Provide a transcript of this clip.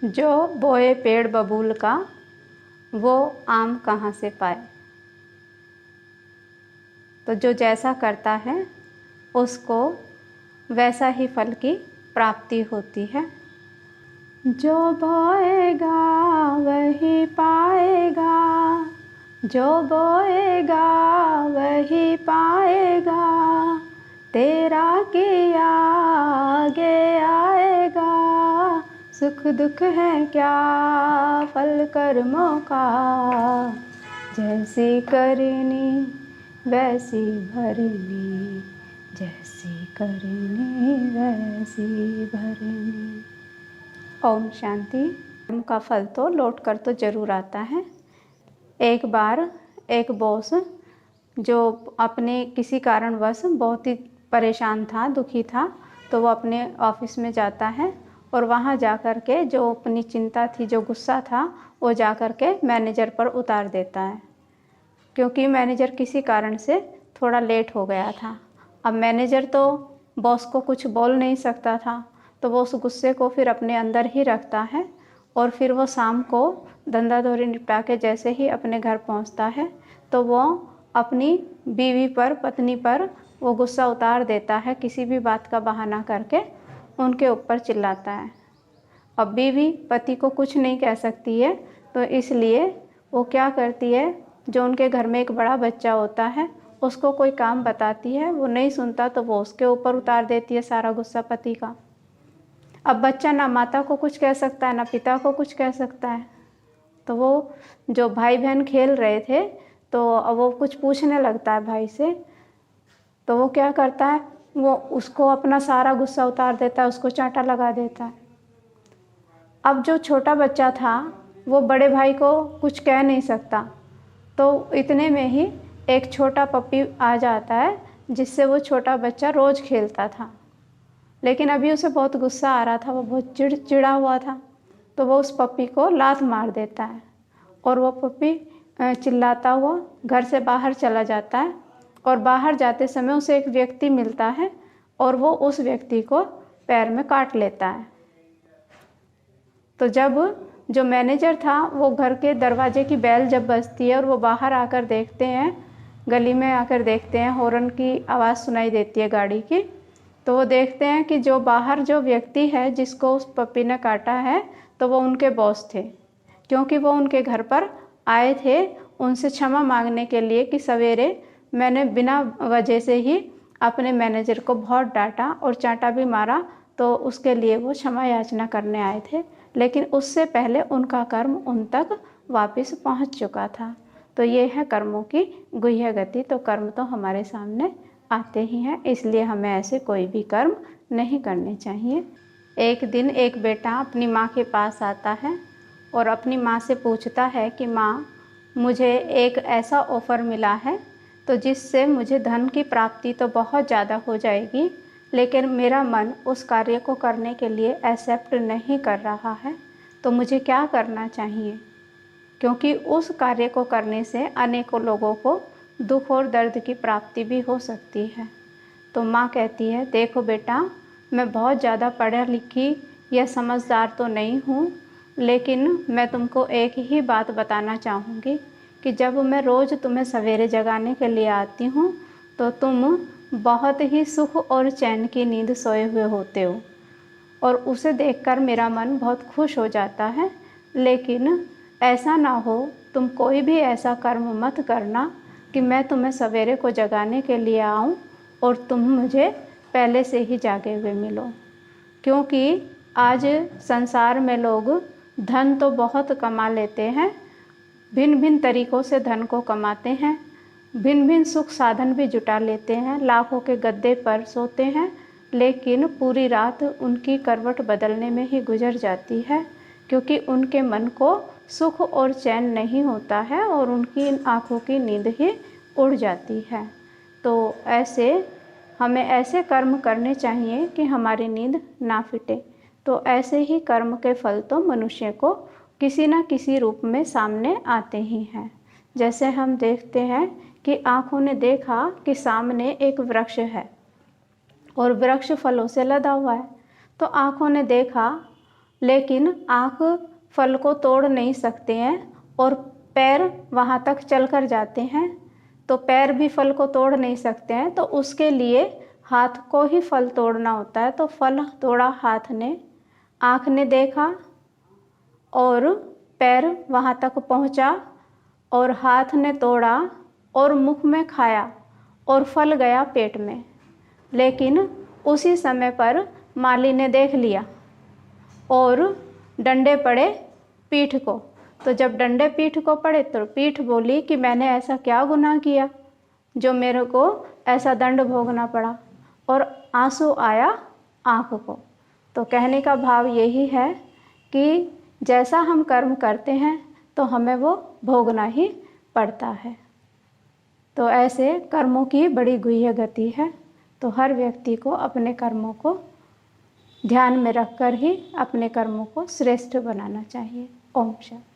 जो बोए पेड़ बबूल का, वो आम कहाँ से पाए। तो जो जैसा करता है उसको वैसा ही फल की प्राप्ति होती है। जो बोएगा वही पाएगा, जो बोएगा वही पाएगा, तेरा किया आगे आएगा। सुख दुख है क्या फल कर्मों का, जैसी करनी वैसी भरनी, जैसी करनी वैसी भरनी। ओम शांति। कर्म का फल तो लौट कर तो ज़रूर आता है। एक बार एक बॉस जो अपने किसी कारणवश बहुत ही परेशान था, दुखी था, तो वो अपने ऑफिस में जाता है और वहाँ जा कर के जो अपनी चिंता थी, जो गुस्सा था, वो जा कर के मैनेजर पर उतार देता है, क्योंकि मैनेजर किसी कारण से थोड़ा लेट हो गया था। अब मैनेजर तो बॉस को कुछ बोल नहीं सकता था, तो वो उस गुस्से को फिर अपने अंदर ही रखता है और फिर वो शाम को धंधा धोरी निपटा के जैसे ही अपने घर पहुंचता है तो वो अपनी बीवी पर, पत्नी पर वो गुस्सा उतार देता है, किसी भी बात का बहाना करके उनके ऊपर चिल्लाता है। अब बीवी पति को कुछ नहीं कह सकती है, तो इसलिए वो क्या करती है, जो उनके घर में एक बड़ा बच्चा होता है उसको कोई काम बताती है, वो नहीं सुनता तो वो उसके ऊपर उतार देती है सारा गुस्सा पति का। अब बच्चा ना माता को कुछ कह सकता है ना पिता को कुछ कह सकता है, तो वो जो भाई बहन खेल रहे थे तो अब वो कुछ पूछने लगता है भाई से, तो वो क्या करता है, वो उसको अपना सारा गुस्सा उतार देता है, उसको चांटा लगा देता है। अब जो छोटा बच्चा था वो बड़े भाई को कुछ कह नहीं सकता, तो इतने में ही एक छोटा पप्पी आ जाता है जिससे वो छोटा बच्चा रोज़ खेलता था, लेकिन अभी उसे बहुत गुस्सा आ रहा था, वो बहुत चिड़ा हुआ था, तो वो उस पप्पी को लात मार देता है और वो पप्पी चिल्लाता हुआ घर से बाहर चला जाता है। और बाहर जाते समय उसे एक व्यक्ति मिलता है और वो उस व्यक्ति को पैर में काट लेता है। तो जब जो मैनेजर था वो घर के दरवाजे की बेल जब बजती है और वो बाहर आकर देखते हैं, गली में आकर देखते हैं, हॉर्न की आवाज़ सुनाई देती है गाड़ी की, तो वो देखते हैं कि जो बाहर जो व्यक्ति है जिसको उस पप्पी ने काटा है तो वो उनके बॉस थे, क्योंकि वो उनके घर पर आए थे उनसे क्षमा मांगने के लिए कि सवेरे मैंने बिना वजह से ही अपने मैनेजर को बहुत डांटा और चांटा भी मारा, तो उसके लिए वो क्षमा याचना करने आए थे, लेकिन उससे पहले उनका कर्म उन तक वापस पहुंच चुका था। तो ये है कर्मों की गुह्य गति। तो कर्म तो हमारे सामने आते ही हैं, इसलिए हमें ऐसे कोई भी कर्म नहीं करने चाहिए। एक दिन एक बेटा अपनी माँ के पास आता है और अपनी माँ से पूछता है कि माँ, मुझे एक ऐसा ऑफ़र मिला है तो जिससे मुझे धन की प्राप्ति तो बहुत ज़्यादा हो जाएगी, लेकिन मेरा मन उस कार्य को करने के लिए एक्सेप्ट नहीं कर रहा है, तो मुझे क्या करना चाहिए, क्योंकि उस कार्य को करने से अनेकों लोगों को दुख और दर्द की प्राप्ति भी हो सकती है। तो माँ कहती है, देखो बेटा, मैं बहुत ज़्यादा पढ़ी लिखी या समझदार तो नहीं हूँ, लेकिन मैं तुमको एक ही बात बताना चाहूँगी कि जब मैं रोज़ तुम्हें सवेरे जगाने के लिए आती हूँ तो तुम बहुत ही सुख और चैन की नींद सोए हुए होते हो और उसे देखकर मेरा मन बहुत खुश हो जाता है। लेकिन ऐसा ना हो, तुम कोई भी ऐसा कर्म मत करना कि मैं तुम्हें सवेरे को जगाने के लिए आऊँ और तुम मुझे पहले से ही जागे हुए मिलो, क्योंकि आज संसार में लोग धन तो बहुत कमा लेते हैं, भिन्न भिन्न तरीक़ों से धन को कमाते हैं, भिन्न भिन्न सुख साधन भी जुटा लेते हैं, लाखों के गद्दे पर सोते हैं, लेकिन पूरी रात उनकी करवट बदलने में ही गुजर जाती है, क्योंकि उनके मन को सुख और चैन नहीं होता है और उनकी आँखों की नींद ही उड़ जाती है। तो ऐसे हमें ऐसे कर्म करने चाहिए कि हमारी नींद ना फिटे। तो ऐसे ही कर्म के फल तो मनुष्य को किसी न किसी रूप में सामने आते ही हैं। जैसे हम देखते हैं कि आँखों ने देखा कि सामने एक वृक्ष है और वृक्ष फलों से लदा हुआ है, तो आँखों ने देखा, लेकिन आँख फल को तोड़ नहीं सकते हैं और पैर वहाँ तक चल कर जाते हैं, तो पैर भी फल को तोड़ नहीं सकते हैं, तो उसके लिए हाथ को ही फल तोड़ना होता है। तो फल तोड़ा हाथ ने, आँख ने देखा और पैर वहाँ तक पहुँचा और हाथ ने तोड़ा और मुख में खाया और फल गया पेट में। लेकिन उसी समय पर माली ने देख लिया और डंडे पड़े पीठ को। तो जब डंडे पीठ को पड़े तो पीठ बोली कि मैंने ऐसा क्या गुनाह किया जो मेरे को ऐसा दंड भोगना पड़ा, और आंसू आया आँख को। तो कहने का भाव यही है कि जैसा हम कर्म करते हैं तो हमें वो भोगना ही पड़ता है। तो ऐसे कर्मों की बड़ी गुह्य गति है। तो हर व्यक्ति को अपने कर्मों को ध्यान में रखकर ही अपने कर्मों को श्रेष्ठ बनाना चाहिए। ओम शांति।